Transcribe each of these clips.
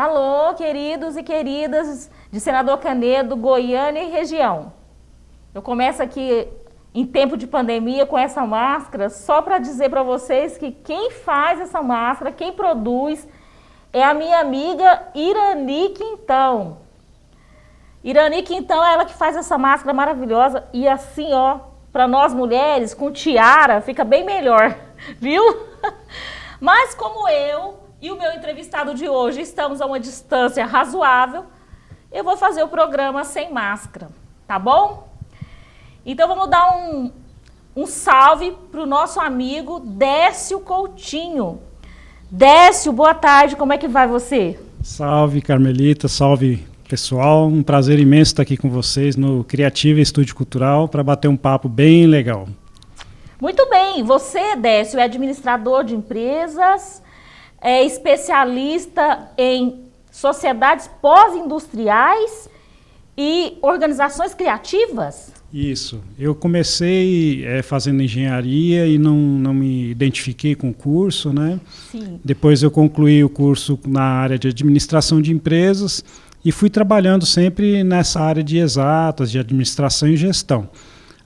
Alô, queridos e queridas de Senador Canedo, Goiânia e região. Eu começo aqui em tempo de pandemia com essa máscara só para dizer para vocês que quem faz essa máscara, quem produz, é a minha amiga Irani Quintão. Irani Quintão é ela que faz essa máscara maravilhosa e assim, ó, para nós mulheres, com tiara, fica bem melhor, viu? Mas como eu e o meu entrevistado de hoje estamos a uma distância razoável, eu vou fazer o programa sem máscara, tá bom? Então vamos dar um salve para o nosso amigo Décio Coutinho. Décio, boa tarde, como é que vai você? Salve Carmelita, salve pessoal, um prazer imenso estar aqui com vocês no Criativa Estúdio Cultural para bater um papo bem legal. Muito bem, você, Décio, é administrador de empresas, é especialista em sociedades pós-industriais e organizações criativas? Isso, eu comecei fazendo engenharia e não me identifiquei com o curso, né? Sim. Depois eu concluí o curso na área de administração de empresas e fui trabalhando sempre nessa área de exatas, de administração e gestão.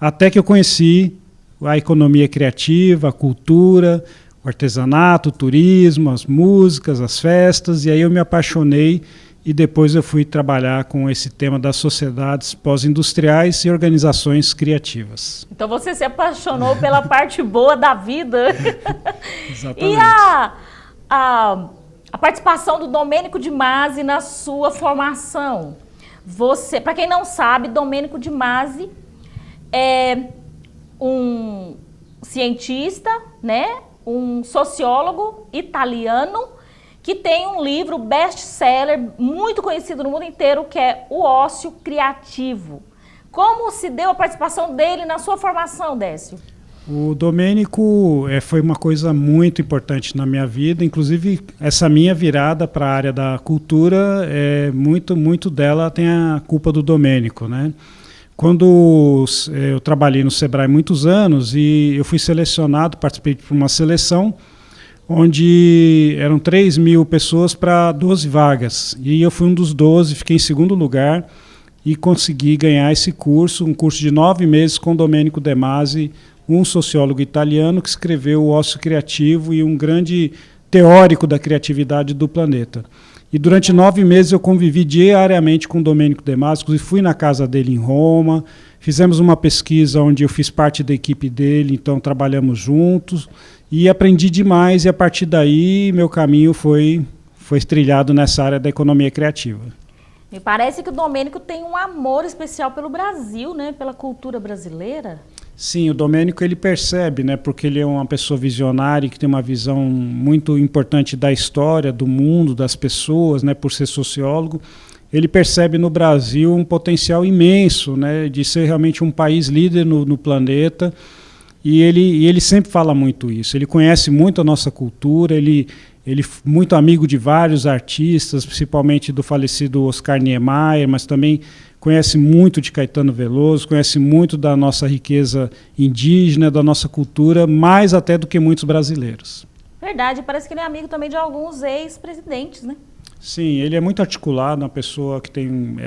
Até que eu conheci a economia criativa, a cultura, o artesanato, o turismo, as músicas, as festas, e aí eu me apaixonei e depois eu fui trabalhar com esse tema das sociedades pós-industriais e organizações criativas. Então você se apaixonou pela parte boa da vida. Exatamente. E a participação do Domênico de Masi na sua formação? Você, para quem não sabe, Domênico de Masi é um cientista, né? Um sociólogo italiano que tem um livro best-seller muito conhecido no mundo inteiro, que é O Ócio Criativo. Como se deu a participação dele na sua formação, Décio? O Domênico foi uma coisa muito importante na minha vida, inclusive essa minha virada para a área da cultura, muito dela tem a culpa do Domênico, né? Quando eu trabalhei no Sebrae muitos anos e eu fui selecionado, participei de uma seleção onde eram 3.000 pessoas para 12 vagas. E eu fui um dos 12, fiquei em segundo lugar e consegui ganhar esse curso, um curso de 9 meses com Domênico de Masi, um sociólogo italiano que escreveu O Ócio Criativo e um grande teórico da criatividade do planeta. E durante 9 meses eu convivi diariamente com o Domênico de Masi, e fui na casa dele em Roma, fizemos uma pesquisa onde eu fiz parte da equipe dele, então trabalhamos juntos e aprendi demais, e a partir daí meu caminho foi trilhado nessa área da economia criativa. Me parece que o Domênico tem um amor especial pelo Brasil, né? Pela cultura brasileira. Sim, o Domênico ele percebe, né, porque ele é uma pessoa visionária que tem uma visão muito importante da história, do mundo, das pessoas, né, por ser sociólogo. Ele percebe no Brasil um potencial imenso, né, de ser realmente um país líder no planeta, e ele sempre fala muito isso. Ele conhece muito a nossa cultura, ele muito amigo de vários artistas, principalmente do falecido Oscar Niemeyer, mas também conhece muito de Caetano Veloso, conhece muito da nossa riqueza indígena, da nossa cultura, mais até do que muitos brasileiros. Verdade, parece que ele é amigo também de alguns ex-presidentes, né? Sim, ele é muito articulado, uma pessoa que tem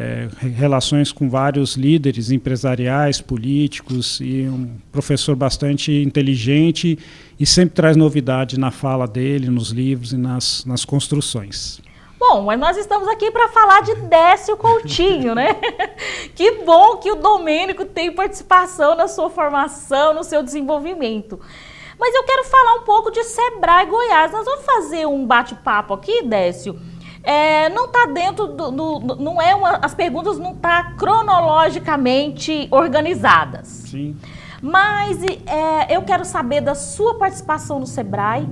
relações com vários líderes empresariais, políticos, e um professor bastante inteligente e sempre traz novidade na fala dele, nos livros e nas construções. Bom, mas nós estamos aqui para falar de Décio Coutinho, né? Que bom que o Domênico tem participação na sua formação, no seu desenvolvimento. Mas eu quero falar um pouco de Sebrae Goiás. Nós vamos fazer um bate-papo aqui, Décio. Não está dentro as perguntas não estão cronologicamente organizadas. Sim. Mas eu quero saber da sua participação no Sebrae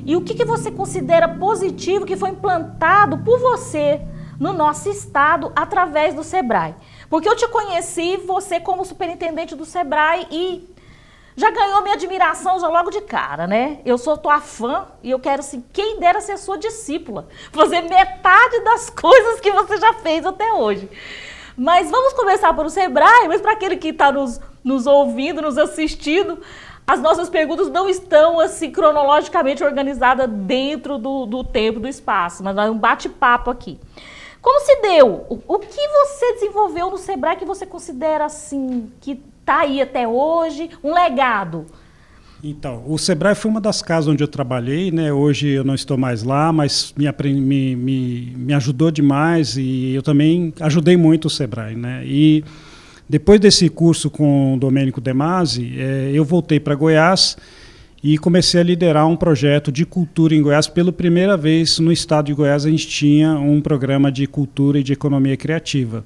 e o que você considera positivo que foi implantado por você no nosso estado através do Sebrae. Porque eu te conheci, você como superintendente do Sebrae, e já ganhou minha admiração já logo de cara, né? Eu sou tua fã e eu quero, assim, quem dera ser sua discípula, fazer metade das coisas que você já fez até hoje. Mas vamos começar pelo Sebrae, mas para aquele que está nos ouvindo, nos assistindo, as nossas perguntas não estão assim cronologicamente organizadas dentro do tempo, do espaço, mas é um bate-papo aqui. Como se deu? O que você desenvolveu no Sebrae que você considera assim, que está aí até hoje, um legado? Então, o Sebrae foi uma das casas onde eu trabalhei, né? Hoje eu não estou mais lá, mas me ajudou demais e eu também ajudei muito o Sebrae, né? E depois desse curso com o Domênico De Masi, eu voltei para Goiás e comecei a liderar um projeto de cultura em Goiás. Pela primeira vez no estado de Goiás a gente tinha um programa de cultura e de economia criativa.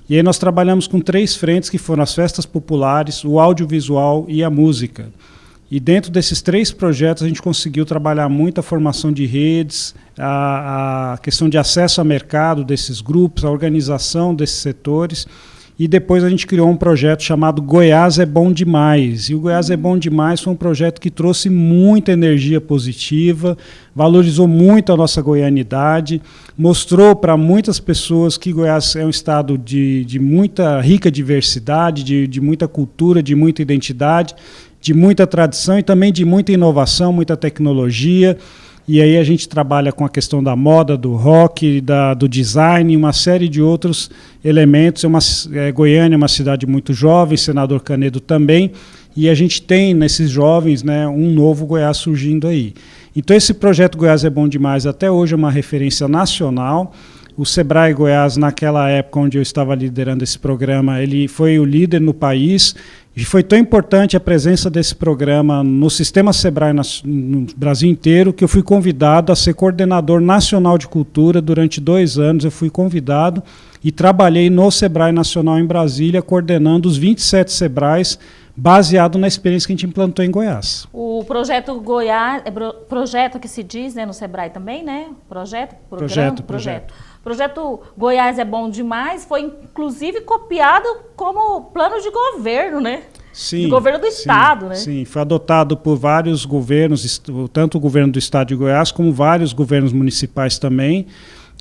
E aí nós trabalhamos com 3 frentes que foram as festas populares, o audiovisual e a música. E dentro desses 3 projetos a gente conseguiu trabalhar muito a formação de redes, a questão de acesso ao mercado desses grupos, a organização desses setores. E depois a gente criou um projeto chamado Goiás é Bom Demais. E o Goiás é Bom Demais foi um projeto que trouxe muita energia positiva, valorizou muito a nossa goianidade, mostrou para muitas pessoas que Goiás é um estado de muita rica diversidade, de muita cultura, de muita identidade, de muita tradição e também de muita inovação, muita tecnologia. E aí a gente trabalha com a questão da moda, do rock, do design, uma série de outros elementos. Goiânia é uma cidade muito jovem, Senador Canedo também, e a gente tem nesses jovens, né, um novo Goiás surgindo aí. Então esse projeto Goiás é Bom Demais até hoje é uma referência nacional. O Sebrae Goiás, naquela época onde eu estava liderando esse programa, ele foi o líder no país. E foi tão importante a presença desse programa no sistema Sebrae no Brasil inteiro que eu fui convidado a ser coordenador nacional de cultura durante 2 anos. Eu fui convidado e trabalhei no Sebrae Nacional em Brasília, coordenando os 27 Sebrais, baseado na experiência que a gente implantou em Goiás. O projeto Goiás, projeto que se diz, né, no Sebrae também, né? Projeto. Projeto Goiás é Bom Demais foi inclusive copiado como plano de governo, né? Sim, de governo do estado, né? Sim, foi adotado por vários governos, tanto o governo do estado de Goiás como vários governos municipais também,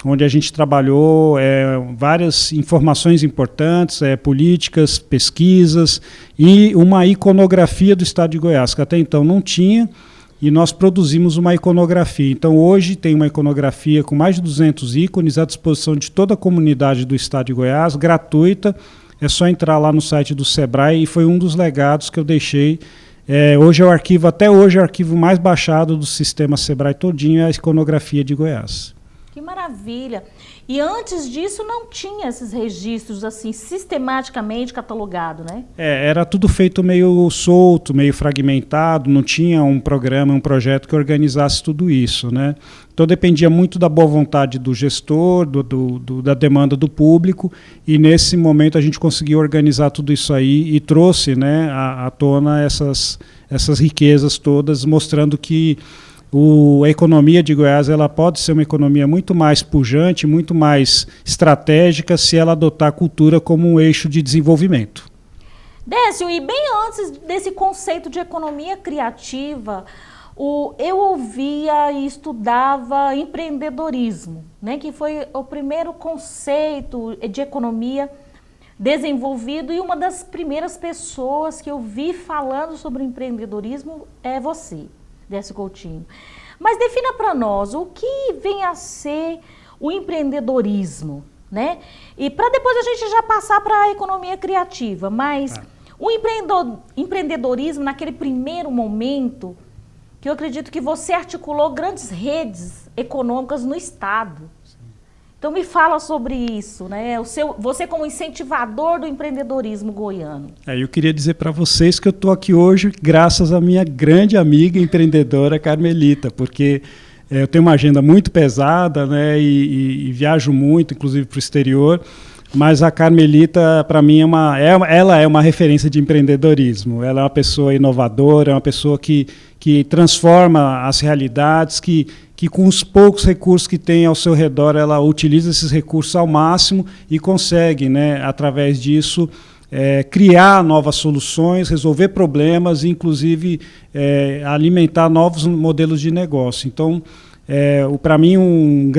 onde a gente trabalhou várias informações importantes, políticas, pesquisas e uma iconografia do estado de Goiás, que até então não tinha, e nós produzimos uma iconografia. Então hoje tem uma iconografia com mais de 200 ícones à disposição de toda a comunidade do estado de Goiás, gratuita, é só entrar lá no site do Sebrae e foi um dos legados que eu deixei. Hoje é o arquivo, até hoje é o arquivo mais baixado do sistema Sebrae todinho, é a iconografia de Goiás. Que maravilha! E antes disso não tinha esses registros assim sistematicamente catalogados, né? Era tudo feito meio solto, meio fragmentado, não tinha um programa, um projeto que organizasse tudo isso, né? Então dependia muito da boa vontade do gestor, da demanda do público, e nesse momento a gente conseguiu organizar tudo isso aí e trouxe, né, à tona essas riquezas todas, mostrando que a economia de Goiás ela pode ser uma economia muito mais pujante, muito mais estratégica se ela adotar a cultura como um eixo de desenvolvimento. Décio, e bem antes desse conceito de economia criativa, eu ouvia e estudava empreendedorismo, né, que foi o primeiro conceito de economia desenvolvido, e uma das primeiras pessoas que eu vi falando sobre empreendedorismo é você, Décio Coutinho. Mas defina para nós o que vem a ser o empreendedorismo, né? E para depois a gente já passar para a economia criativa, mas o empreendedorismo naquele primeiro momento, que eu acredito que você articulou grandes redes econômicas no estado. Então me fala sobre isso, né? Você como incentivador do empreendedorismo goiano. Eu queria dizer para vocês que eu estou aqui hoje graças à minha grande amiga empreendedora Carmelita, porque eu tenho uma agenda muito pesada, né? E viajo muito, inclusive para o exterior. Mas a Carmelita, para mim, ela é uma referência de empreendedorismo. Ela é uma pessoa inovadora, é uma pessoa que transforma as realidades, que com os poucos recursos que tem ao seu redor, ela utiliza esses recursos ao máximo e consegue, né, através disso, criar novas soluções, resolver problemas e, inclusive, alimentar novos modelos de negócio. Então, para mim, uma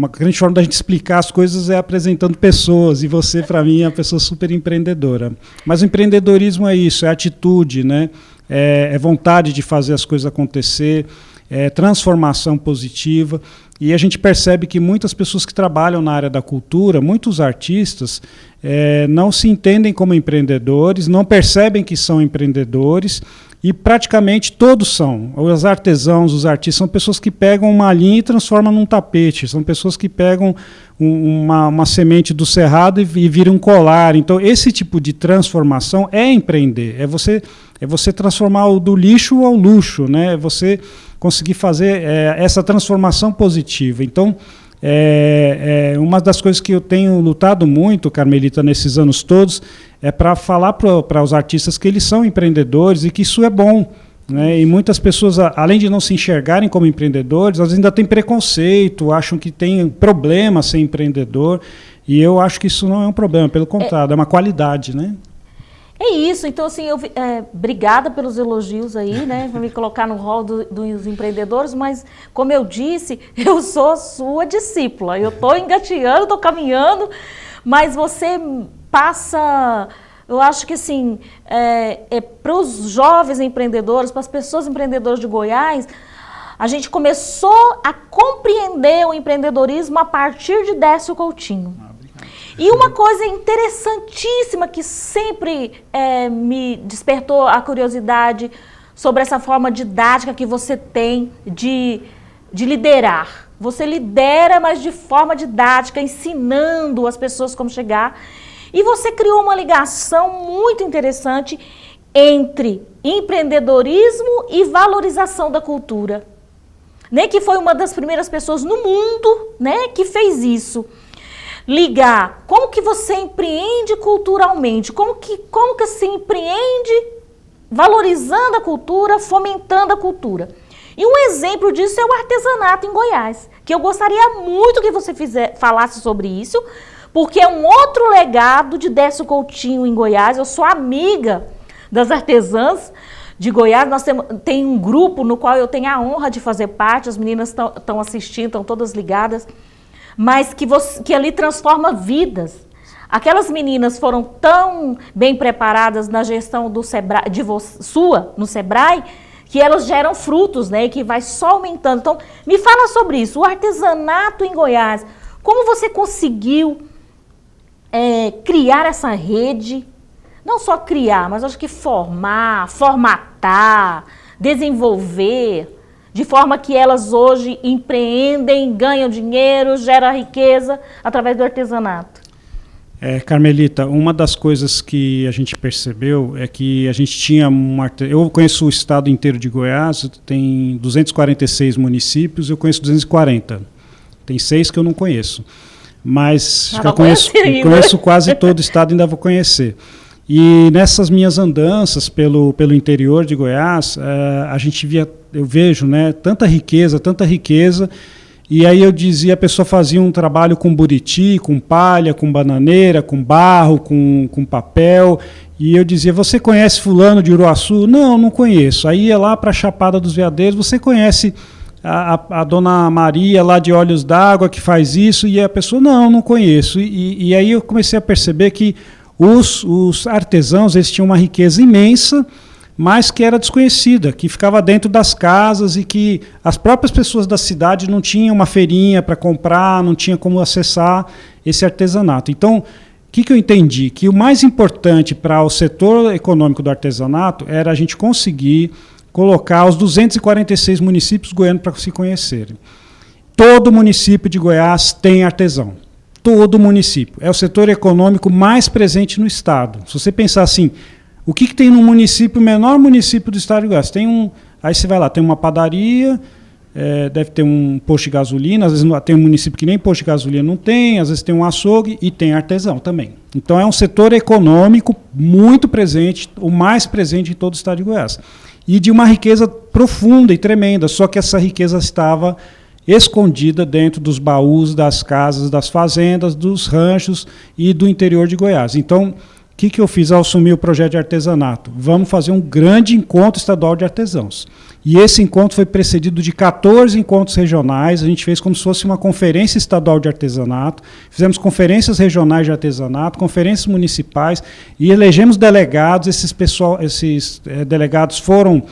grande forma da gente explicar as coisas é apresentando pessoas, e você, para mim, é uma pessoa super empreendedora. Mas o empreendedorismo é isso, é atitude, né? é vontade de fazer as coisas acontecer, é transformação positiva. E a gente percebe que muitas pessoas que trabalham na área da cultura, muitos artistas, não se entendem como empreendedores, não percebem que são empreendedores, e praticamente todos são. Os artesãos, os artistas, são pessoas que pegam uma linha e transformam num tapete, são pessoas que pegam uma semente do cerrado e viram um colar. Então, esse tipo de transformação é empreender, é você transformar o do lixo ao luxo, né? É você conseguir fazer essa transformação positiva. Então, uma das coisas que eu tenho lutado muito, Carmelita, nesses anos todos, é para falar para os artistas que eles são empreendedores e que isso é bom, né? E muitas pessoas, além de não se enxergarem como empreendedores, elas ainda têm preconceito, acham que tem problema ser empreendedor, e eu acho que isso não é um problema, pelo contrário, é uma qualidade, né? É isso, então assim, obrigada pelos elogios aí, né, para me colocar no rol dos empreendedores, mas como eu disse, eu sou sua discípula, eu estou engateando, estou caminhando, mas você passa, eu acho que assim, para os jovens empreendedores, para as pessoas empreendedoras de Goiás, a gente começou a compreender o empreendedorismo a partir de Décio Coutinho. E uma coisa interessantíssima que sempre me despertou a curiosidade sobre essa forma didática que você tem de liderar. Você lidera, mas de forma didática, ensinando as pessoas como chegar. E você criou uma ligação muito interessante entre empreendedorismo e valorização da cultura. Né? Que foi uma das primeiras pessoas no mundo, né, que fez isso. Ligar, como que você empreende culturalmente, como que se empreende valorizando a cultura, fomentando a cultura. E um exemplo disso é o artesanato em Goiás, que eu gostaria muito que você falasse sobre isso, porque é um outro legado de Décio Coutinho em Goiás. Eu sou amiga das artesãs de Goiás, tem um grupo no qual eu tenho a honra de fazer parte, as meninas estão assistindo, estão todas ligadas, mas que ali transforma vidas. Aquelas meninas foram tão bem preparadas na gestão do Sebrae, no Sebrae, que elas geram frutos, né, que vai só aumentando. Então, me fala sobre isso, o artesanato em Goiás. Como você conseguiu criar essa rede? Não só criar, mas acho que formatar, desenvolver, de forma que elas hoje empreendem, ganham dinheiro, geram riqueza através do artesanato. Carmelita, uma das coisas que a gente percebeu é que a gente tinha eu conheço o estado inteiro de Goiás, tem 246 municípios, eu conheço 240. Tem 6 que eu não conheço. Mas eu conheço quase todo o estado e ainda vou conhecer. E nessas minhas andanças pelo interior de Goiás, eu vejo, né, tanta riqueza, e aí eu dizia, a pessoa fazia um trabalho com buriti, com palha, com bananeira, com barro, com papel, e eu dizia, você conhece fulano de Uruaçu? Não conheço. Aí ia lá para a Chapada dos Veadeiros, você conhece a dona Maria lá de Olhos d'Água que faz isso? E a pessoa, não conheço. E aí eu comecei a perceber que os artesãos, eles tinham uma riqueza imensa, mas que era desconhecida, que ficava dentro das casas e que as próprias pessoas da cidade não tinham uma feirinha para comprar, não tinha como acessar esse artesanato. Então, o que eu entendi? Que o mais importante para o setor econômico do artesanato era a gente conseguir colocar os 246 municípios goianos para se conhecerem. Todo município de Goiás tem artesão. Todo município. É o setor econômico mais presente no estado. Se você pensar assim, o que tem no município, o menor município do estado de Goiás? Aí você vai lá, tem uma padaria, deve ter um posto de gasolina, às vezes tem um município que nem posto de gasolina não tem, às vezes tem um açougue e tem artesão também. Então é um setor econômico muito presente, o mais presente em todo o estado de Goiás. E de uma riqueza profunda e tremenda, só que essa riqueza estava escondida dentro dos baús das casas, das fazendas, dos ranchos e do interior de Goiás. Então, o que eu fiz ao assumir o projeto de artesanato? Vamos fazer um grande encontro estadual de artesãos. E esse encontro foi precedido de 14 encontros regionais. A gente fez como se fosse uma conferência estadual de artesanato, fizemos conferências regionais de artesanato, conferências municipais e elegemos delegados. Esses delegados foram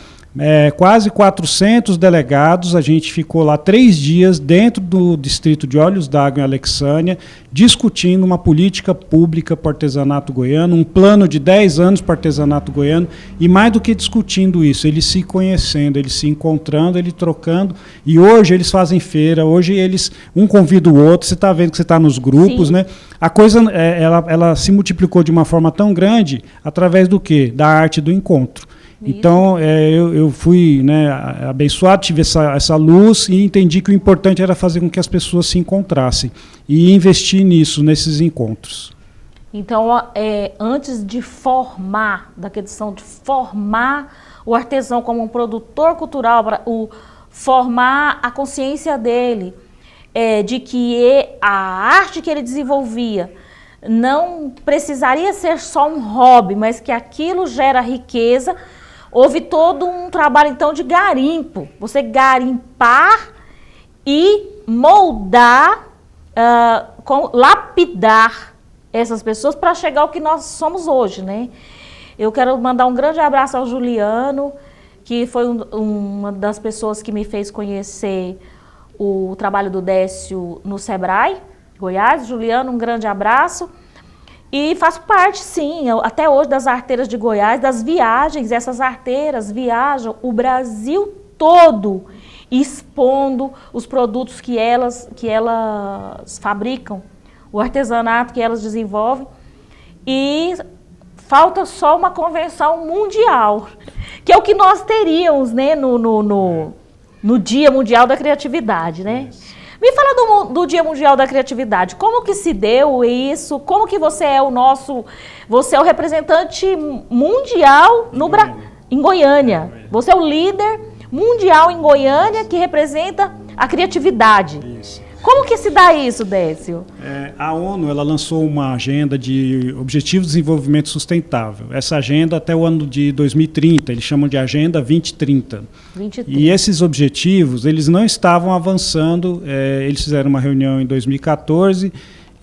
quase 400 delegados. A gente ficou lá 3 dias dentro do distrito de Olhos d'Água, em Alexânia, discutindo uma política pública para o artesanato goiano, um plano de 10 anos para o artesanato goiano, e mais do que discutindo isso, eles se conhecendo, eles se encontrando, eles trocando, e hoje eles fazem feira, hoje eles, um convida o outro, você está vendo que você está nos grupos, né? A coisa, ela se multiplicou de uma forma tão grande, através do quê? Da arte do encontro. Então, eu fui, né, abençoado, tive essa luz e entendi que o importante era fazer com que as pessoas se encontrassem e investir nisso, nesses encontros. Então, antes de formar, da questão de formar o artesão como um produtor cultural, formar a consciência dele, de que a arte que ele desenvolvia não precisaria ser só um hobby, mas que aquilo gera riqueza. Houve todo um trabalho, então, de garimpo. Você garimpar e moldar, lapidar essas pessoas para chegar ao que nós somos hoje, né? Eu quero mandar um grande abraço ao Juliano, que foi uma das pessoas que me fez conhecer o trabalho do Décio no Sebrae, Goiás. Juliano, um grande abraço. E faço parte, sim, até hoje, das arteiras de Goiás, das viagens. Essas arteiras viajam o Brasil todo, expondo os produtos que elas fabricam, o artesanato que elas desenvolvem. E falta só uma convenção mundial, que é o que nós teríamos, né, no Dia Mundial da Criatividade, né? Me fala do Dia Mundial da Criatividade. Como que se deu isso? Como que você é o representante mundial em Goiânia. Você é o líder mundial em Goiânia que representa a criatividade. Isso. Como que se dá isso, Décio? A ONU ela lançou uma agenda de Objetivos de Desenvolvimento Sustentável. Essa agenda até o ano de 2030, eles chamam de Agenda 2030. 2030. E esses objetivos, eles não estavam avançando. Eles fizeram uma reunião em 2014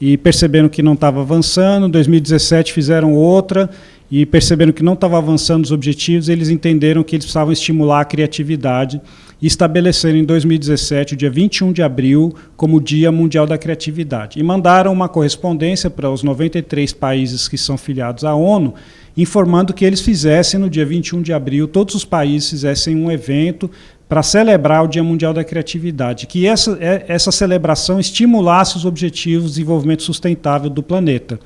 e perceberam que não estava avançando. Em 2017 fizeram outra e perceberam que não estava avançando os objetivos. Eles entenderam que eles precisavam estimular a criatividade e estabeleceram em 2017, o dia 21 de abril, como Dia Mundial da Criatividade. E mandaram uma correspondência para os 93 países que são filiados à ONU, informando que eles fizessem, no dia 21 de abril, todos os países fizessem um evento para celebrar o Dia Mundial da Criatividade, que essa celebração estimulasse os objetivos de desenvolvimento sustentável do planeta.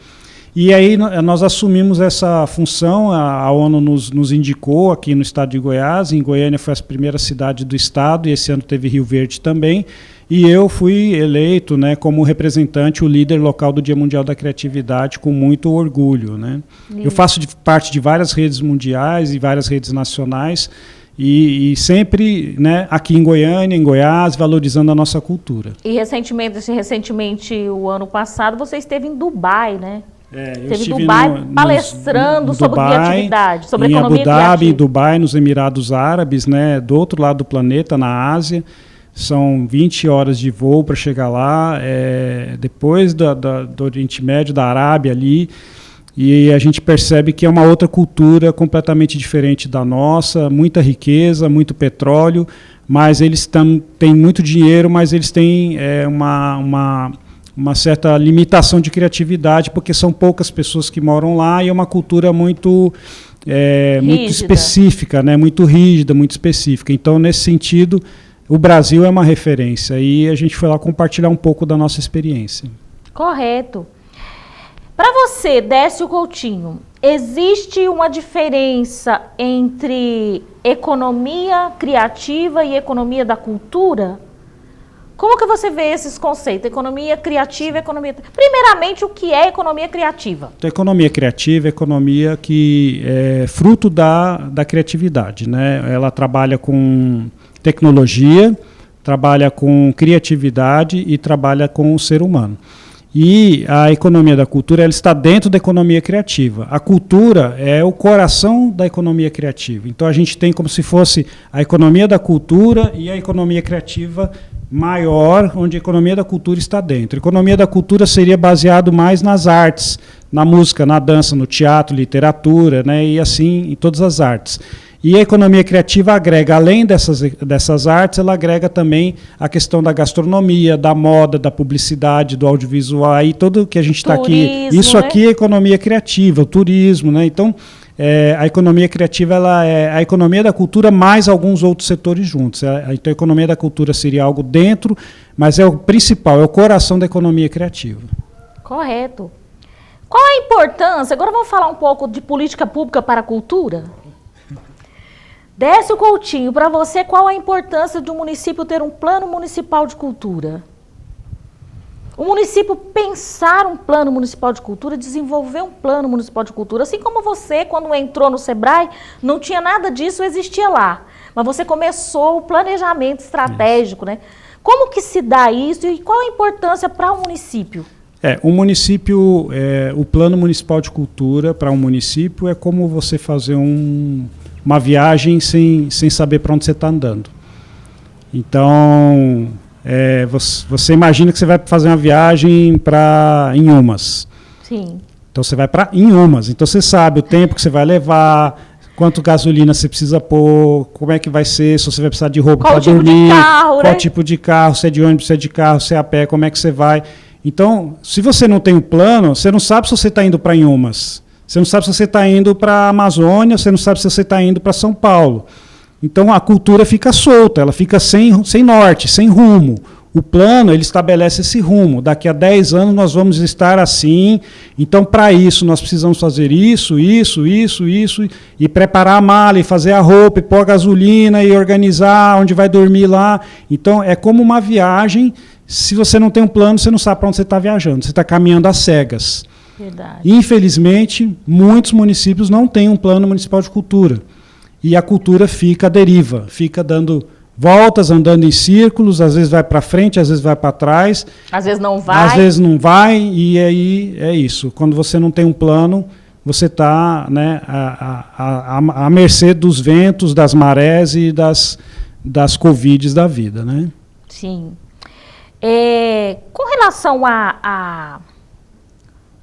E aí nós assumimos essa função, a ONU nos indicou aqui no estado de Goiás. Em Goiânia foi a primeira cidade do estado, e esse ano teve Rio Verde também, e eu fui eleito, né, como representante, o líder local do Dia Mundial da Criatividade, com muito orgulho, né? Eu faço parte de várias redes mundiais e várias redes nacionais, e sempre, né, aqui em Goiânia, em Goiás, valorizando a nossa cultura. E recentemente, o ano passado, você esteve em Dubai, né? Esteve em Dubai palestrando sobre criatividade, sobre economia criativa. Em Abu Dhabi, em Dubai, nos Emirados Árabes, né, do outro lado do planeta, na Ásia. São 20 horas de voo para chegar lá, depois do Oriente Médio, da Arábia ali. E a gente percebe que é uma outra cultura completamente diferente da nossa, muita riqueza, muito petróleo, mas eles têm muito dinheiro, mas eles têm uma certa limitação de criatividade, porque são poucas pessoas que moram lá, e é uma cultura muito específica, né? Muito rígida, muito específica. Então, nesse sentido, o Brasil é uma referência, e a gente foi lá compartilhar um pouco da nossa experiência. Correto. Para você, Décio Coutinho, existe uma diferença entre economia criativa e economia da cultura? Como que você vê esses conceitos? Economia criativa e economia... Primeiramente, o que é economia criativa? Então, economia criativa é economia que é fruto da criatividade, né? Ela trabalha com tecnologia, trabalha com criatividade e trabalha com o ser humano. E a economia da cultura ela está dentro da economia criativa. A cultura é o coração da economia criativa. Então a gente tem como se fosse a economia da cultura e a economia criativa maior, onde a economia da cultura está dentro. A economia da cultura seria baseado mais nas artes, na música, na dança, no teatro, literatura, né, e assim em todas as artes. E a economia criativa agrega, além dessas artes, ela agrega também a questão da gastronomia, da moda, da publicidade, do audiovisual, e tudo que a gente está aqui. Isso, né? Aqui é economia criativa, o turismo, né? Então, a economia criativa ela é a economia da cultura mais alguns outros setores juntos. Então, a economia da cultura seria algo dentro, mas é o principal, é o coração da economia criativa. Correto. Qual a importância? Agora vamos falar um pouco de política pública para a cultura? Décio Coutinho, para você, qual a importância de um município ter um plano municipal de cultura? O município pensar um plano municipal de cultura, desenvolver um plano municipal de cultura, assim como você, quando entrou no Sebrae, não tinha nada disso, existia lá. Mas você começou o planejamento estratégico, né? Como que se dá isso e qual a importância para o município? O município, o plano municipal de cultura para um município é como você fazer uma viagem sem saber para onde você está andando. Então, você imagina que você vai fazer uma viagem para Inhumas. Sim. Então, você vai para Inhumas. Então, você sabe o tempo que você vai levar, quanto gasolina você precisa pôr, como é que vai ser, se você vai precisar de roupa para dormir, qual tipo de carro, se é de ônibus, se é de carro, se é a pé, como é que você vai. Então, se você não tem um plano, você não sabe se você está indo para Inhumas. Você não sabe se você está indo para a Amazônia, você não sabe se você está indo para São Paulo. Então, a cultura fica solta, ela fica sem norte, sem rumo. O plano, ele estabelece esse rumo. Daqui a 10 anos nós vamos estar assim. Então, para isso, nós precisamos fazer isso, e preparar a mala, e fazer a roupa, e pôr a gasolina, e organizar onde vai dormir lá. Então, é como uma viagem. Se você não tem um plano, você não sabe para onde você está viajando. Você está caminhando às cegas. Verdade. Infelizmente, muitos municípios não têm um plano municipal de cultura. E a cultura fica à deriva, fica dando voltas, andando em círculos, às vezes vai para frente, às vezes vai para trás. Às vezes não vai. Às vezes não vai, e aí é isso. Quando você não tem um plano, você está, né, à mercê dos ventos, das marés e das covides da vida, né? Sim. Com relação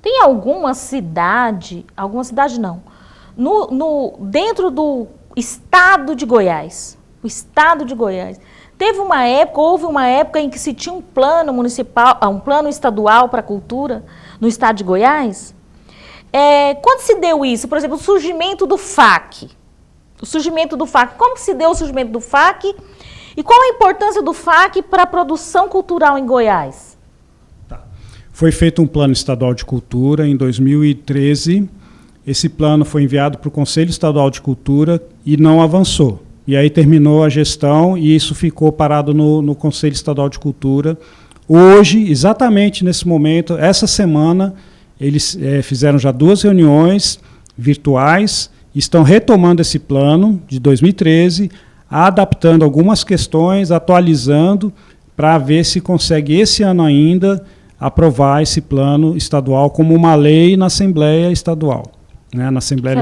tem alguma cidade não, dentro do estado de Goiás, o estado de Goiás, houve uma época em que se tinha um plano municipal, um plano estadual para a cultura no estado de Goiás? Quando se deu isso? Por exemplo, o surgimento do FAC. Como se deu o surgimento do FAC? E qual a importância do FAC para a produção cultural em Goiás? Foi feito um plano estadual de cultura em 2013. Esse plano foi enviado para o Conselho Estadual de Cultura e não avançou. E aí terminou a gestão e isso ficou parado no Conselho Estadual de Cultura. Hoje, exatamente nesse momento, essa semana, eles fizeram já 2 reuniões virtuais, estão retomando esse plano de 2013, adaptando algumas questões, atualizando, para ver se consegue esse ano ainda aprovar esse plano estadual como uma lei na Assembleia Estadual, né, na Assembleia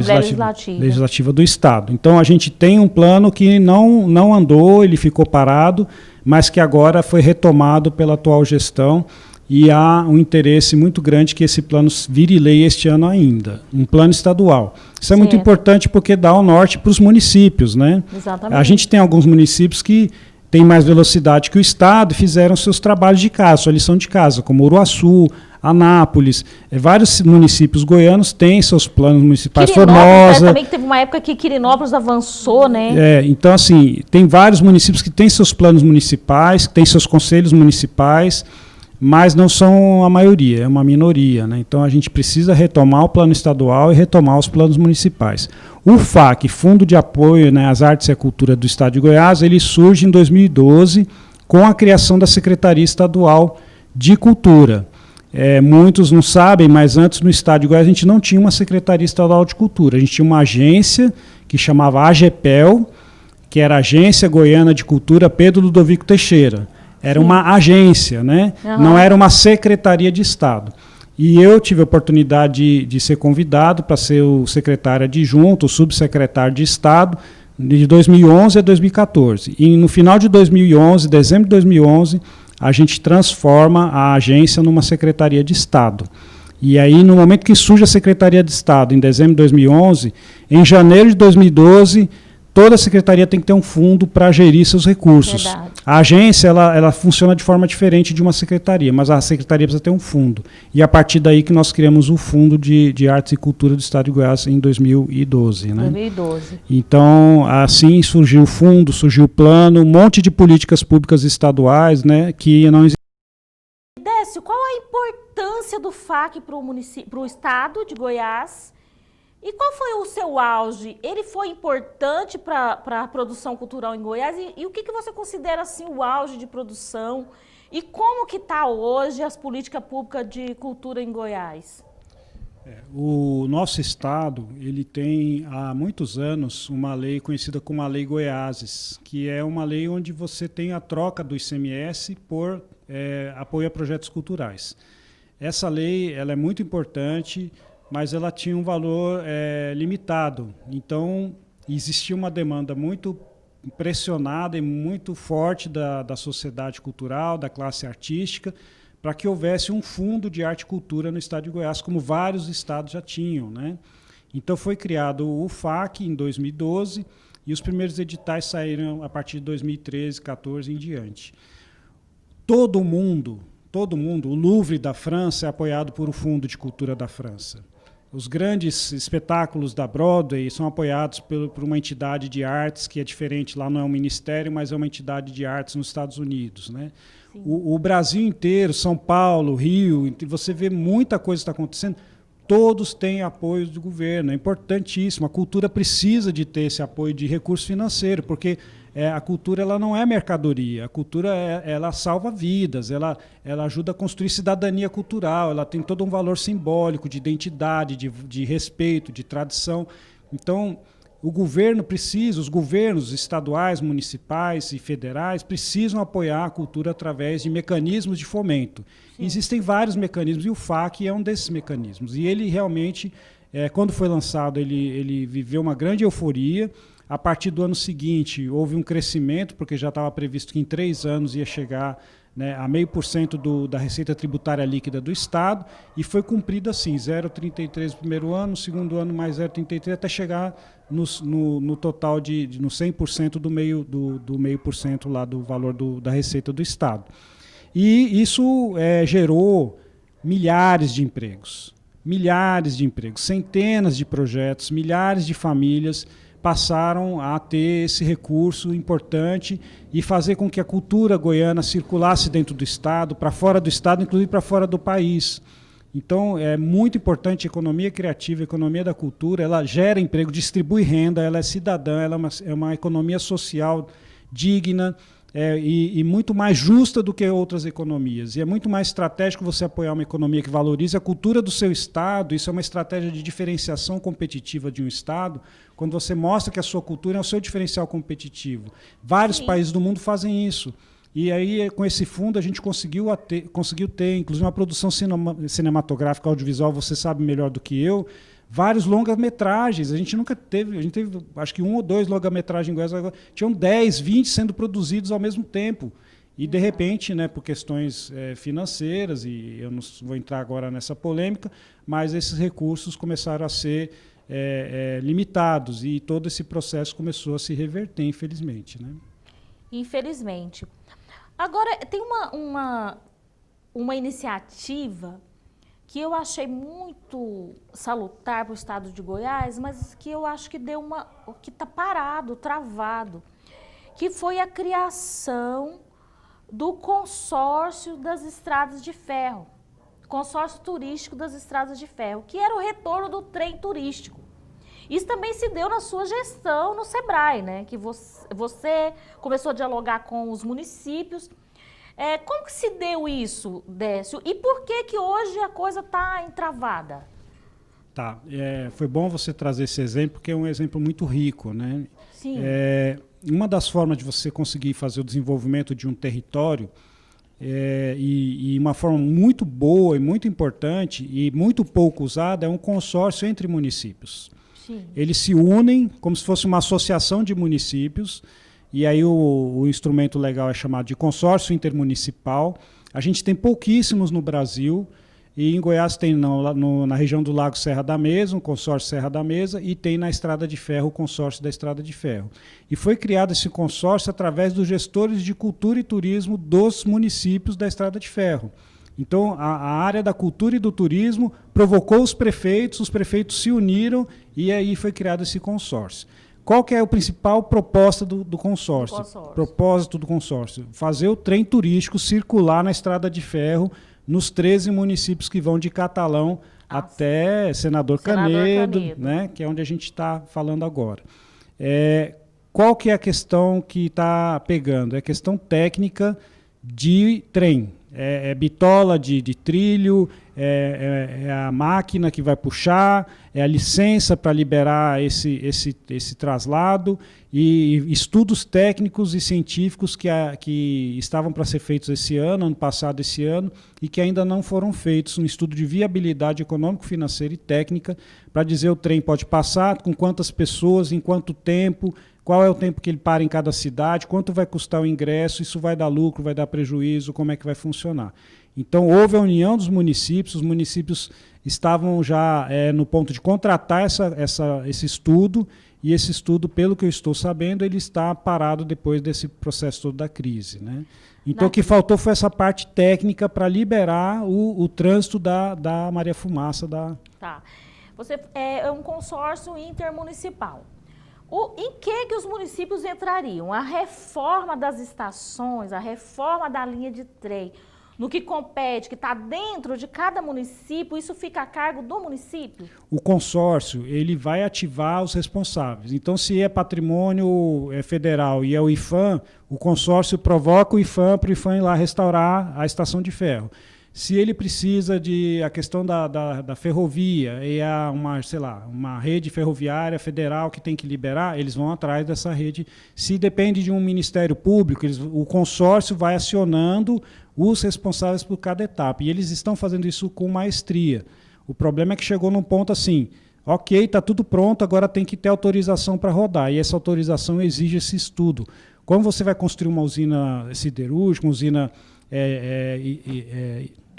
Legislativa do Estado. Então, a gente tem um plano que não andou, ele ficou parado, mas que agora foi retomado pela atual gestão e há um interesse muito grande que esse plano vire lei este ano ainda, um plano estadual. Isso é muito importante porque dá o norte para os municípios, né? Exatamente. A gente tem alguns municípios que têm mais velocidade que o Estado e fizeram seus trabalhos de casa, sua lição de casa, como Uruaçu, Anápolis, vários municípios goianos têm seus planos municipais. Formosa também, que teve uma época que Quirinópolis avançou, né? Então, assim, tem vários municípios que têm seus planos municipais, que têm seus conselhos municipais, mas não são a maioria, é uma minoria, né? Então, a gente precisa retomar o plano estadual e retomar os planos municipais. O FAC, Fundo de Apoio, né, às Artes e à Cultura do Estado de Goiás, ele surge em 2012 com a criação da Secretaria Estadual de Cultura. Muitos não sabem, mas antes no Estado de Goiás a gente não tinha uma Secretaria Estadual de Cultura. A gente tinha uma agência que chamava AGEPEL, que era a Agência Goiana de Cultura Pedro Ludovico Teixeira. era uma agência, né? Não era uma secretaria de Estado. E eu tive a oportunidade de ser convidado para ser o secretário adjunto, o subsecretário de Estado, de 2011 a 2014. E no final de 2011, dezembro de 2011, a gente transforma a agência numa secretaria de Estado. E aí, no momento que surge a Secretaria de Estado, em dezembro de 2011, em janeiro de 2012, toda a secretaria tem que ter um fundo para gerir seus recursos. Verdade. A agência ela funciona de forma diferente de uma secretaria, mas a secretaria precisa ter um fundo. E a partir daí que nós criamos o Fundo de Artes e Cultura do Estado de Goiás em 2012. Né? 2012. Então, assim surgiu o fundo, surgiu o plano, um monte de políticas públicas estaduais, né, que não existiam. Décio, qual a importância do FAC para o Estado de Goiás? E qual foi o seu auge? Ele foi importante para a produção cultural em Goiás? E o que você considera assim, o auge de produção? E como que está hoje as políticas públicas de cultura em Goiás? O nosso estado ele tem há muitos anos uma lei conhecida como a Lei Goiáses, que é uma lei onde você tem a troca do ICMS por apoio a projetos culturais. Essa lei ela é muito importante, mas ela tinha um valor limitado. Então, existia uma demanda muito pressionada e muito forte da sociedade cultural, da classe artística, para que houvesse um fundo de arte e cultura no estado de Goiás, como vários estados já tinham. Né? Então, foi criado o FAC em 2012 e os primeiros editais saíram a partir de 2013, 2014 em diante. Todo mundo, o Louvre da França é apoiado por o Fundo de Cultura da França. Os grandes espetáculos da Broadway são apoiados por uma entidade de artes que é diferente, lá não é um ministério, mas é uma entidade de artes nos Estados Unidos. Né? O Brasil inteiro, São Paulo, Rio, você vê muita coisa está acontecendo, todos têm apoio do governo, é importantíssimo. A cultura precisa de ter esse apoio de recurso financeiro, porque a cultura ela não é mercadoria, a cultura ela salva vidas, ela ajuda a construir cidadania cultural, ela tem todo um valor simbólico de identidade, de respeito, de tradição. Então, o governo precisa, os governos estaduais, municipais e federais precisam apoiar a cultura através de mecanismos de fomento. Sim. Existem vários mecanismos e o FAC é um desses mecanismos. E ele realmente, quando foi lançado, ele viveu uma grande euforia. A partir do ano seguinte, houve um crescimento, porque já estava previsto que em 3 anos ia chegar, né, a 0,5% da receita tributária líquida do Estado, e foi cumprido assim, 0,33% no primeiro ano, no segundo ano mais 0,33%, até chegar no total no 100% do 0,5% lá do valor da receita do Estado. E isso gerou milhares de empregos, centenas de projetos, milhares de famílias passaram a ter esse recurso importante e fazer com que a cultura goiana circulasse dentro do Estado, para fora do Estado, inclusive para fora do país. Então, é muito importante a economia criativa, a economia da cultura, ela gera emprego, distribui renda, ela é cidadã, ela é uma economia social digna, e muito mais justa do que outras economias. E é muito mais estratégico você apoiar uma economia que valorize a cultura do seu Estado. Isso é uma estratégia de diferenciação competitiva de um Estado, quando você mostra que a sua cultura é o seu diferencial competitivo. Vários países do mundo fazem isso. E aí, com esse fundo, a gente conseguiu ter, inclusive, uma produção cinematográfica audiovisual, você sabe melhor do que eu, vários longa-metragens. A gente teve acho que 1 ou 2 longa-metragens em Goiás, agora tinham 10, 20 sendo produzidos ao mesmo tempo. E, de repente, né, por questões financeiras, e eu não vou entrar agora nessa polêmica, mas esses recursos começaram a ser limitados, e todo esse processo começou a se reverter, infelizmente. Né? Infelizmente. Agora, tem uma iniciativa que eu achei muito salutar para o estado de Goiás, mas que eu acho que que está parado, travado, que foi a criação do consórcio das estradas de ferro, consórcio turístico das estradas de ferro, que era o retorno do trem turístico. Isso também se deu na sua gestão no Sebrae, né? Que você começou a dialogar com os municípios. Como que se deu isso, Décio? E por que hoje a coisa está entravada? Tá, foi bom você trazer esse exemplo, porque é um exemplo muito rico, né? Sim. uma das formas de você conseguir fazer o desenvolvimento de um território e uma forma muito boa e muito importante e muito pouco usada é um consórcio entre municípios. Sim. Eles se unem como se fosse uma associação de municípios e aí o instrumento legal é chamado de consórcio intermunicipal. A gente tem pouquíssimos no Brasil. E em Goiás tem na região do Lago Serra da Mesa, um consórcio Serra da Mesa, e tem na Estrada de Ferro o consórcio da Estrada de Ferro. E foi criado esse consórcio através dos gestores de cultura e turismo dos municípios da Estrada de Ferro. Então, a área da cultura e do turismo provocou os prefeitos se uniram e aí foi criado esse consórcio. Qual que é a principal proposta do consórcio? Propósito do consórcio? Fazer o trem turístico circular na Estrada de Ferro nos 13 municípios que vão de Catalão até Senador Canedo, né, que é onde a gente está falando agora. Qual que é a questão que está pegando? É a questão técnica de trem. É bitola de trilho, é a máquina que vai puxar, é a licença para liberar esse traslado e estudos técnicos e científicos que estavam para ser feitos ano passado, esse ano, e que ainda não foram feitos, um estudo de viabilidade econômico, financeira e técnica para dizer o trem pode passar, com quantas pessoas, em quanto tempo, qual é o tempo que ele para em cada cidade, quanto vai custar o ingresso, isso vai dar lucro, vai dar prejuízo, como é que vai funcionar. Então, houve a união dos municípios, os municípios estavam já no ponto de contratar esse estudo, e esse estudo, pelo que eu estou sabendo, ele está parado depois desse processo todo da crise, né? Então, o que faltou foi essa parte técnica para liberar o trânsito da Maria Fumaça. Tá. Você é um consórcio intermunicipal. Em que os municípios entrariam? A reforma das estações, a reforma da linha de trem, no que compete, que está dentro de cada município, isso fica a cargo do município? O consórcio, ele vai ativar os responsáveis. Então, se é patrimônio federal e é o IPHAN, o consórcio provoca o IPHAN para o IPHAN ir lá restaurar a estação de ferro. Se ele precisa de a questão da ferrovia e há uma rede ferroviária federal que tem que liberar, eles vão atrás dessa rede. Se depende de um Ministério Público, o consórcio vai acionando os responsáveis por cada etapa. E eles estão fazendo isso com maestria. O problema é que chegou num ponto assim, ok, está tudo pronto, agora tem que ter autorização para rodar. E essa autorização exige esse estudo. Como você vai construir uma usina siderúrgica, uma usina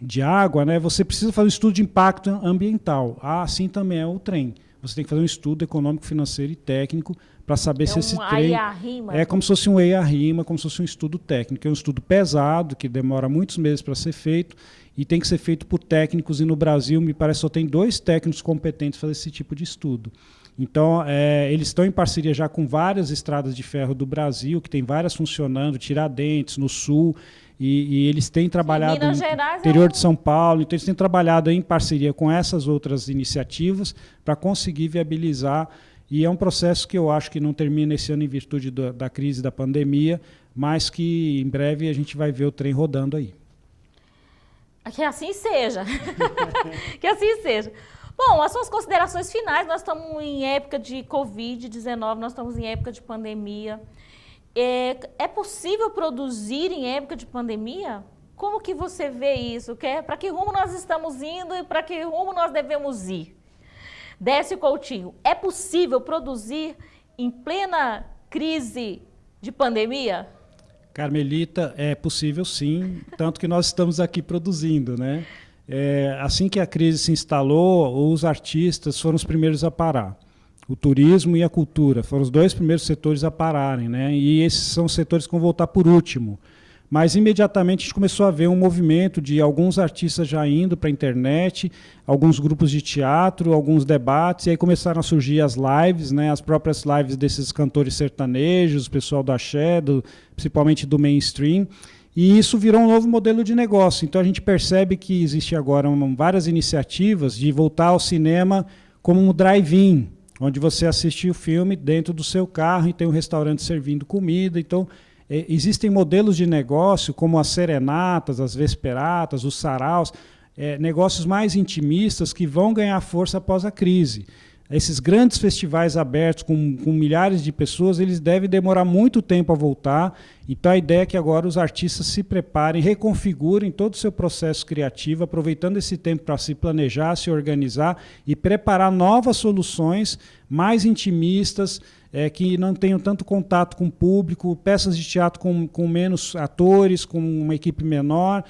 de água, né, você precisa fazer um estudo de impacto ambiental. Assim também é o trem. Você tem que fazer um estudo econômico, financeiro e técnico para saber se esse trem... É como se fosse um EIA-RIMA, como se fosse um estudo técnico. É um estudo pesado, que demora muitos meses para ser feito, e tem que ser feito por técnicos, e no Brasil, me parece, só tem 2 técnicos competentes para fazer esse tipo de estudo. Então, eles estão em parceria já com várias estradas de ferro do Brasil, que tem várias funcionando, Tiradentes, no Sul, e eles têm trabalhado no interior de São Paulo, então eles têm trabalhado em parceria com essas outras iniciativas para conseguir viabilizar, e é um processo que eu acho que não termina esse ano em virtude da crise da pandemia, mas que em breve a gente vai ver o trem rodando aí. Que assim seja. Que assim seja. Bom, as suas considerações finais, nós estamos em época de Covid-19, nós estamos em época de pandemia. É possível produzir em época de pandemia? Como que você vê isso? Para que rumo nós estamos indo e para que rumo nós devemos ir? Décio Coutinho, é possível produzir em plena crise de pandemia? Carmelita, é possível sim, tanto que nós estamos aqui produzindo, né? Assim que a crise se instalou, os artistas foram os primeiros a parar. O turismo e a cultura foram os 2 primeiros setores a pararem, né? E esses são os setores que vão voltar por último. Mas imediatamente a gente começou a ver um movimento de alguns artistas já indo para a internet, alguns grupos de teatro, alguns debates, e aí começaram a surgir as lives, né? As próprias lives desses cantores sertanejos, o pessoal do axé, principalmente do mainstream. E isso virou um novo modelo de negócio. Então a gente percebe que existe agora várias iniciativas de voltar ao cinema como um drive-in, onde você assiste o filme dentro do seu carro e tem um restaurante servindo comida. Então existem modelos de negócio como as serenatas, as vesperatas, os saraus, negócios mais intimistas que vão ganhar força após a crise. esses grandes festivais abertos com milhares de pessoas, eles devem demorar muito tempo a voltar. Então a ideia é que agora os artistas se preparem, reconfigurem todo o seu processo criativo, aproveitando esse tempo para se planejar, se organizar e preparar novas soluções mais intimistas, que não tenham tanto contato com o público, peças de teatro com menos atores, com uma equipe menor,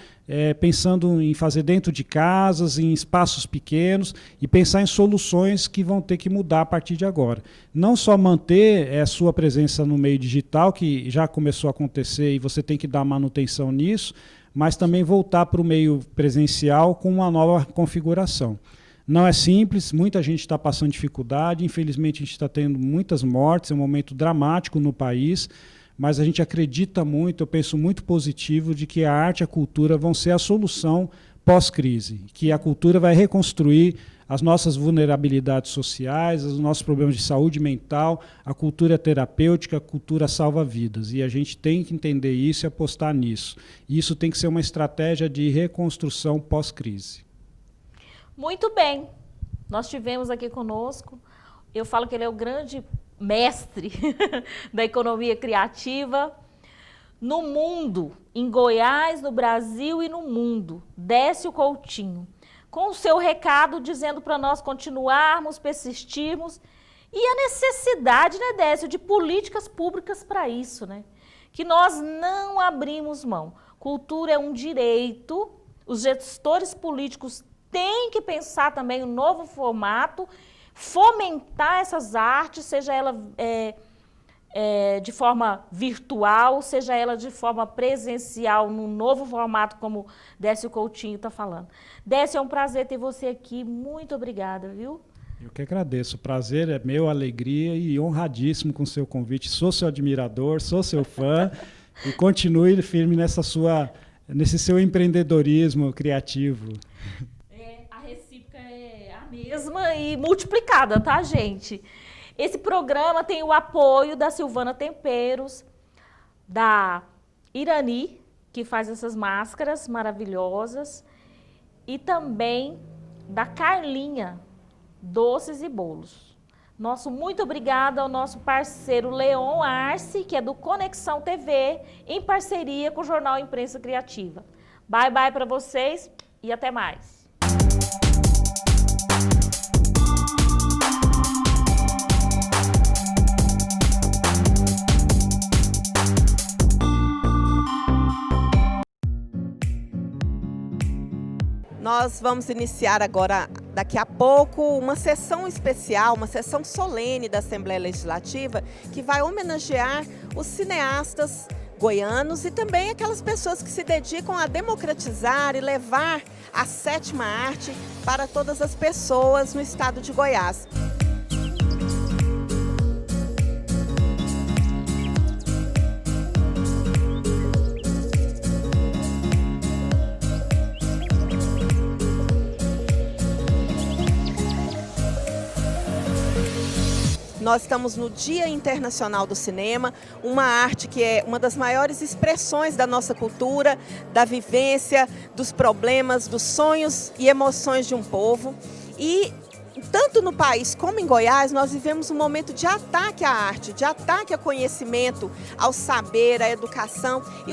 pensando em fazer dentro de casas, em espaços pequenos, e pensar em soluções que vão ter que mudar a partir de agora. Não só manter a sua presença no meio digital, que já começou a acontecer e você tem que dar manutenção nisso, mas também voltar para o meio presencial com uma nova configuração. Não é simples, muita gente está passando dificuldade, infelizmente a gente está tendo muitas mortes, é um momento dramático no país, mas a gente acredita muito, eu penso muito positivo, de que a arte e a cultura vão ser a solução pós-crise, que a cultura vai reconstruir as nossas vulnerabilidades sociais, os nossos problemas de saúde mental, a cultura é terapêutica, a cultura salva vidas, e a gente tem que entender isso e apostar nisso. E isso tem que ser uma estratégia de reconstrução pós-crise. Muito bem, nós tivemos aqui conosco, eu falo que ele é o grande mestre da economia criativa no mundo, em Goiás, no Brasil e no mundo, Décio Coutinho, com o seu recado dizendo para nós continuarmos, persistirmos, e a necessidade, né, Décio, de políticas públicas para isso, né? Que nós não abrimos mão. Cultura é um direito, os gestores políticos têm que pensar também um novo formato, fomentar essas artes, seja ela de forma virtual, seja ela de forma presencial, num novo formato, como Décio Coutinho está falando. Décio, é um prazer ter você aqui. Muito obrigada, viu? Eu que agradeço. O prazer é meu, alegria e honradíssimo com o seu convite. Sou seu admirador, sou seu fã e continue firme nesse seu empreendedorismo criativo. A recíproca é a mesma e multiplicada, tá, gente? Esse programa tem o apoio da Silvana Temperos, da Irani, que faz essas máscaras maravilhosas, e também da Carlinha, Doces e Bolos. Nosso muito obrigada ao nosso parceiro Leon Arce, que é do Conexão TV, em parceria com o Jornal Imprensa Criativa. Bye, bye para vocês e até mais. Nós vamos iniciar agora, daqui a pouco, uma sessão especial, uma sessão solene da Assembleia Legislativa, que vai homenagear os cineastas goianos e também aquelas pessoas que se dedicam a democratizar e levar a sétima arte para todas as pessoas no estado de Goiás. Nós estamos no Dia Internacional do Cinema, uma arte que é uma das maiores expressões da nossa cultura, da vivência, dos problemas, dos sonhos e emoções de um povo. E tanto no país como em Goiás, nós vivemos um momento de ataque à arte, de ataque ao conhecimento, ao saber, à educação. E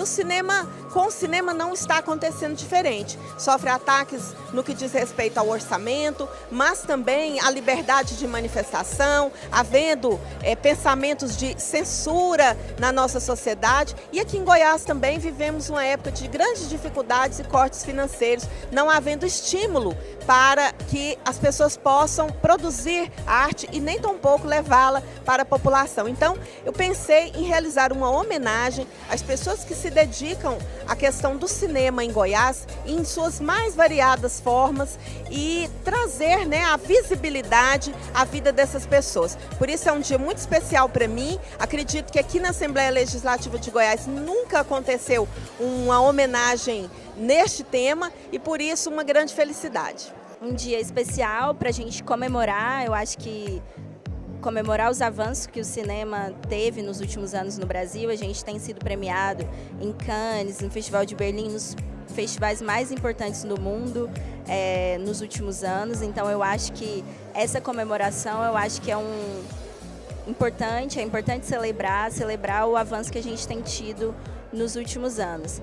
com o cinema não está acontecendo diferente. Sofre ataques no que diz respeito ao orçamento, mas também à liberdade de manifestação, havendo pensamentos de censura na nossa sociedade. E aqui em Goiás também vivemos uma época de grandes dificuldades e cortes financeiros, não havendo estímulo para que as pessoas possam produzir arte e nem tampouco levá-la para a população. Então, eu pensei em realizar uma homenagem às pessoas que se dedicam à questão do cinema em Goiás, em suas mais variadas formas, e trazer, né, a visibilidade à vida dessas pessoas. Por isso é um dia muito especial para mim. Acredito que aqui na Assembleia Legislativa de Goiás nunca aconteceu uma homenagem neste tema e por isso uma grande felicidade. Um dia especial para a gente comemorar, eu acho que comemorar os avanços que o cinema teve nos últimos anos no Brasil. A gente tem sido premiado em Cannes, no Festival de Berlim, nos festivais mais importantes do mundo nos últimos anos. Então eu acho que essa comemoração, eu acho que é importante celebrar o avanço que a gente tem tido nos últimos anos.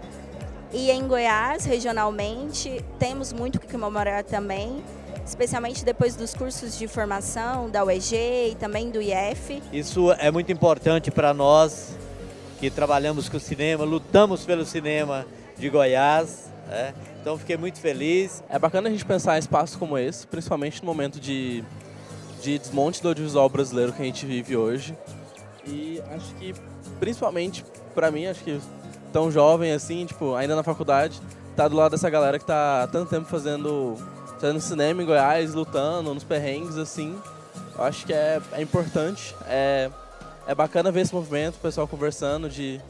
E em Goiás, regionalmente, temos muito o que comemorar também, especialmente depois dos cursos de formação da UEG e também do IF. Isso é muito importante para nós que trabalhamos com o cinema, lutamos pelo cinema de Goiás, né? Então fiquei muito feliz. É bacana a gente pensar em espaços como esse, principalmente no momento de desmonte do audiovisual brasileiro que a gente vive hoje. E acho que, principalmente para mim, acho que tão jovem assim, tipo, ainda na faculdade, tá do lado dessa galera que tá há tanto tempo fazendo cinema em Goiás, lutando nos perrengues, assim. Eu acho que é importante, é bacana ver esse movimento, o pessoal conversando, de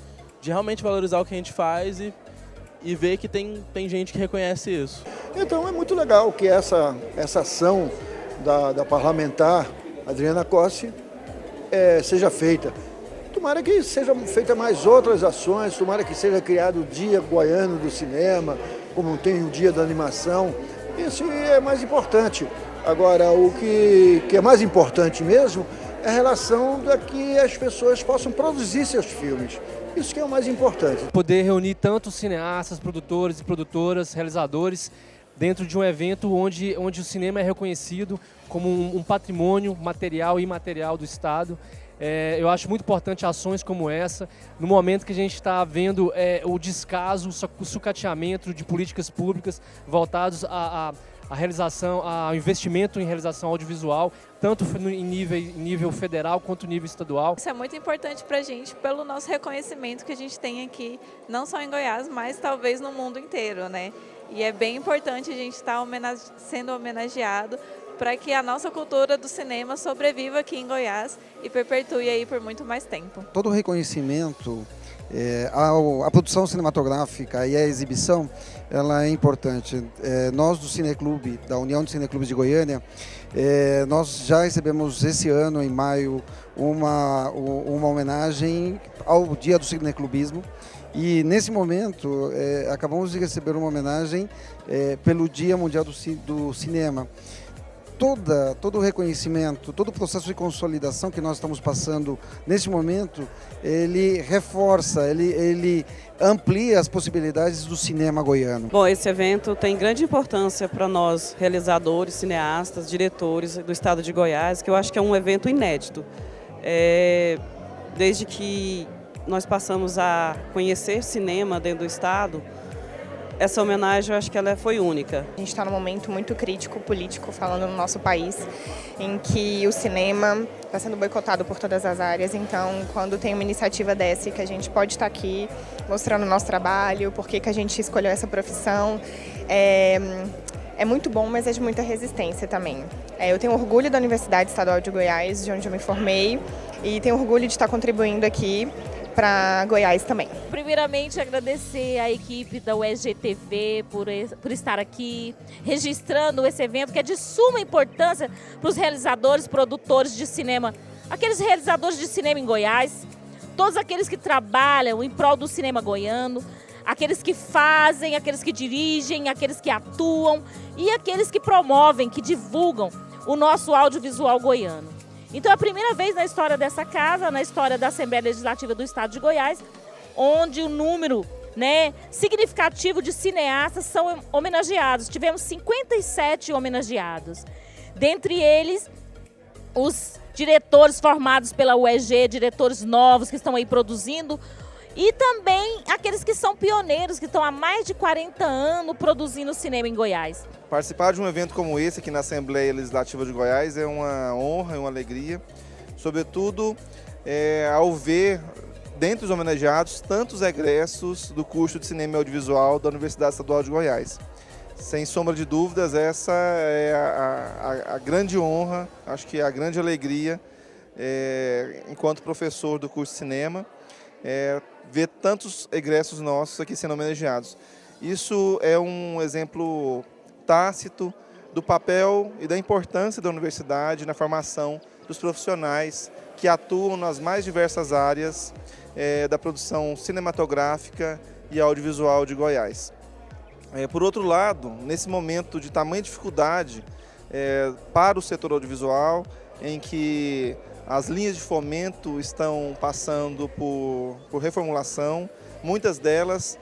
realmente valorizar o que a gente faz e ver que tem gente que reconhece isso. Então é muito legal que essa ação da parlamentar Adriana Cossi seja feita. Tomara que sejam feitas mais outras ações, tomara que seja criado o Dia Goiano do Cinema, como tem o Dia da Animação. Isso é mais importante. Agora, o que é mais importante mesmo é a relação da que as pessoas possam produzir seus filmes. Isso que é o mais importante. Poder reunir tantos cineastas, produtores e produtoras, realizadores, dentro de um evento onde o cinema é reconhecido como um patrimônio material e imaterial do Estado. Eu acho muito importante ações como essa, no momento que a gente está vendo o descaso, o sucateamento de políticas públicas voltados à realização, ao investimento em realização audiovisual, tanto em nível federal quanto nível estadual. Isso é muito importante para a gente, pelo nosso reconhecimento que a gente tem aqui, não só em Goiás, mas talvez no mundo inteiro, né? E é bem importante a gente estar sendo homenageado para que a nossa cultura do cinema sobreviva aqui em Goiás e perpetue aí por muito mais tempo. Todo o reconhecimento, a produção cinematográfica e a exibição, ela é importante. Nós do Cineclube, da União de Cineclubes de Goiânia, nós já recebemos esse ano, em maio, uma homenagem ao Dia do Cineclubismo. E nesse momento acabamos de receber uma homenagem pelo Dia Mundial do Cinema. Todo o reconhecimento, todo o processo de consolidação que nós estamos passando nesse momento, ele reforça, ele amplia as possibilidades do cinema goiano. Bom, esse evento tem grande importância para nós, realizadores, cineastas, diretores do estado de Goiás, que eu acho que é um evento inédito. Desde que nós passamos a conhecer cinema dentro do estado, essa homenagem eu acho que ela foi única. A gente está num momento muito crítico, político, falando no nosso país, em que o cinema está sendo boicotado por todas as áreas. Então, quando tem uma iniciativa dessa que a gente pode estar aqui mostrando o nosso trabalho, por que a gente escolheu essa profissão, é muito bom, mas é de muita resistência também. Eu tenho orgulho da Universidade Estadual de Goiás, de onde eu me formei, e tenho orgulho de estar contribuindo aqui para Goiás também. Primeiramente, agradecer à equipe da UEG-TV por estar aqui, registrando esse evento que é de suma importância para os realizadores, produtores de cinema, aqueles realizadores de cinema em Goiás, todos aqueles que trabalham em prol do cinema goiano, aqueles que fazem, aqueles que dirigem, aqueles que atuam e aqueles que promovem, que divulgam o nosso audiovisual goiano. Então é a primeira vez na história dessa casa, na história da Assembleia Legislativa do Estado de Goiás, onde o número significativo de cineastas são homenageados. Tivemos 57 homenageados. Dentre eles, os diretores formados pela UEG, diretores novos que estão aí produzindo, e também aqueles que são pioneiros, que estão há mais de 40 anos produzindo cinema em Goiás. Participar de um evento como esse aqui na Assembleia Legislativa de Goiás é uma honra e uma alegria, sobretudo ao ver, dentre os homenageados, tantos egressos do curso de Cinema e Audiovisual da Universidade Estadual de Goiás. Sem sombra de dúvidas, essa é a grande honra, acho que a grande alegria, enquanto professor do curso de Cinema, ver tantos egressos nossos aqui sendo homenageados. Isso é um exemplo tácito do papel e da importância da universidade na formação dos profissionais que atuam nas mais diversas áreas da produção cinematográfica e audiovisual de Goiás. Por outro lado, nesse momento de tamanha dificuldade para o setor audiovisual, em que as linhas de fomento estão passando por reformulação, muitas delas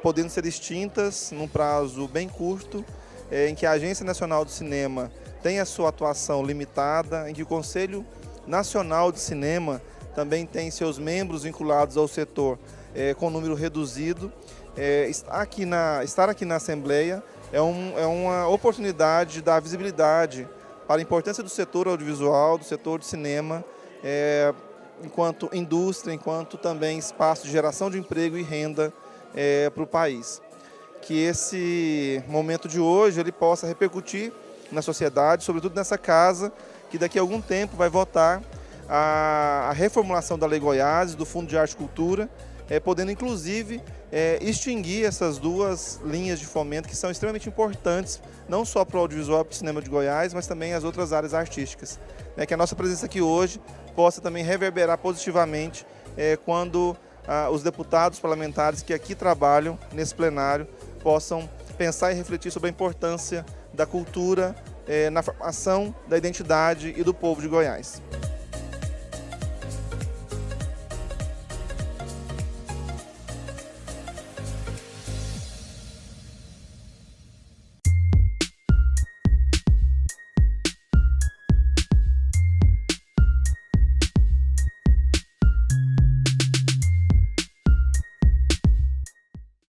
podendo ser extintas num prazo bem curto, em que a Agência Nacional do Cinema tem a sua atuação limitada, em que o Conselho Nacional de Cinema também tem seus membros vinculados ao setor com número reduzido. Estar aqui na Assembleia é uma oportunidade de dar visibilidade para a importância do setor audiovisual, do setor de cinema, enquanto indústria, enquanto também espaço de geração de emprego e renda para o país. Que esse momento de hoje ele possa repercutir na sociedade, sobretudo nessa casa, que daqui a algum tempo vai votar a reformulação da Lei Goiás, do Fundo de Arte e Cultura, podendo inclusive extinguir essas duas linhas de fomento que são extremamente importantes, não só para o audiovisual e para o cinema de Goiás, mas também as outras áreas artísticas. Que a nossa presença aqui hoje possa também reverberar positivamente quando os deputados parlamentares que aqui trabalham nesse plenário possam pensar e refletir sobre a importância da cultura na formação da identidade e do povo de Goiás.